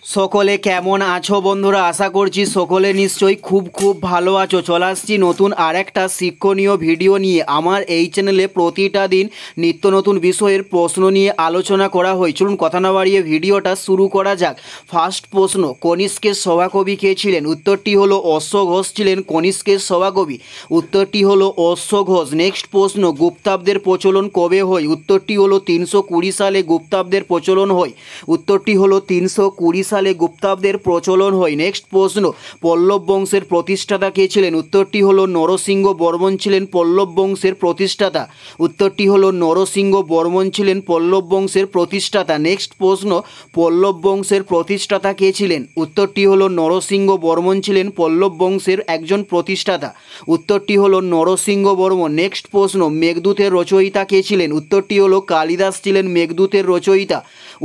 সকলে কেমন আছো বন্ধুরা? আশা করছি সকলে নিশ্চয়ই খুব ভালো আছো। চলে আসছি নতুন আর একটা শিক্ষণীয় ভিডিও নিয়ে। আমার এই চ্যানেলে প্রতিটা দিন নিত্য নতুন বিষয়ের প্রশ্ন নিয়ে আলোচনা করা হয়। চলুন কথা না বাড়িয়ে ভিডিওটা শুরু করা যাক। ফার্স্ট প্রশ্ন, কনিষ্কের সভাকবি কে ছিলেন? উত্তরটি হলো অশ্ব ঘোষ ছিলেন কনিষ্কের সভাকবি। উত্তরটি হলো অশ্ব ঘোষ। নেক্সট প্রশ্ন, গুপ্তাব্দের প্রচলন কবে হয়? উত্তরটি হলো 320 সালে গুপ্তাব্দের প্রচলন হয়। উত্তরটি হলো 320 সালে গুপ্তাব্দের প্রচলন হয়। নেক্সট প্রশ্ন, পল্লব বংশের প্রতিষ্ঠাতা কে ছিলেন? উত্তরটি হলো নরসিংহ বর্মন ছিলেন পল্লব বংশের প্রতিষ্ঠাতা। উত্তরটি হলো নরসিংহ বর্মন ছিলেন পল্লব বংশের প্রতিষ্ঠাতা। নেক্সট প্রশ্ন, পল্লব বংশের প্রতিষ্ঠাতা কে ছিলেন? উত্তরটি হলো নরসিংহ বর্মন ছিলেন পল্লব বংশের একজন প্রতিষ্ঠাতা। উত্তরটি হলো নরসিংহ বর্মন। নেক্সট প্রশ্ন, মেঘদূতের রচয়িতা কে ছিলেন? উত্তরটি হলো কালিদাস ছিলেন মেঘদূতের রচয়িতা।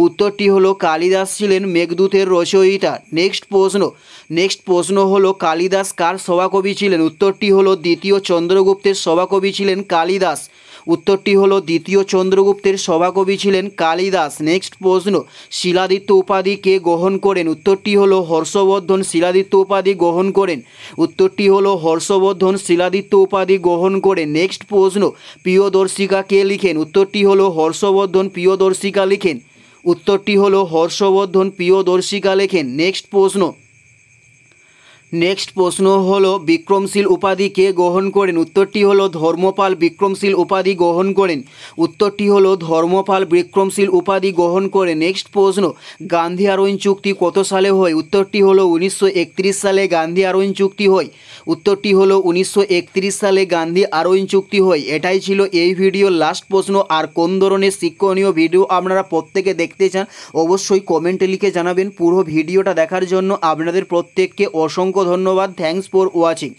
উত্তরটি হলো কালিদাস ছিলেন মেঘদূতের রচয়িতা। নেক্সট প্রশ্ন হলো কালিদাস কার সভাকবি ছিলেন? উত্তরটি হলো দ্বিতীয় চন্দ্রগুপ্তের সভাকবি ছিলেন কালিদাস। উত্তরটি হলো দ্বিতীয় চন্দ্রগুপ্তের সভাকবি ছিলেন কালিদাস। নেক্সট প্রশ্ন, শিলাদিত্য উপাধি কে গ্রহণ করেন? উত্তরটি হলো হর্ষবর্ধন শিলাদিত্য উপাধি গ্রহণ করেন। উত্তরটি হলো হর্ষবর্ধন শিলাদিত্য উপাধি গ্রহণ করেন। নেক্সট প্রশ্ন, প্রিয়দর্শিকা কে লিখেন? উত্তরটি হলো হর্ষবর্ধন প্রিয়দর্শিকা লিখেন। উত্তরটি হলো হর্ষবর্ধন প্রিয়দর্শিকা লেখেন। নেক্সট প্রশ্ন হলো বিক্রমশীল উপাধি কে গ্রহণ করেন? উত্তরটি হলো ধর্মপাল বিক্রমশীল উপাধি গ্রহণ করেন। উত্তরটি হলো ধর্মপাল বিক্রমশীল উপাধি গ্রহণ করেন। নেক্সট প্রশ্ন, গান্ধী আরোইন চুক্তি কত সালে হয়? উত্তরটি হলো 1931 সালে গান্ধী আরোইন চুক্তি হয়। উত্তরটি হলো 1931 সালে গান্ধী আরোইন চুক্তি হয়। এটাই ছিল এই ভিডিওর লাস্ট প্রশ্ন। আর কোন ধরনের শিক্ষণীয় ভিডিও আপনারা প্রত্যেকে দেখতে চান অবশ্যই কমেন্টে লিখে জানাবেন। পুরো ভিডিওটা দেখার জন্য আপনাদের প্রত্যেককে অসংখ্য ধন্যবাদ। Thanks for watching.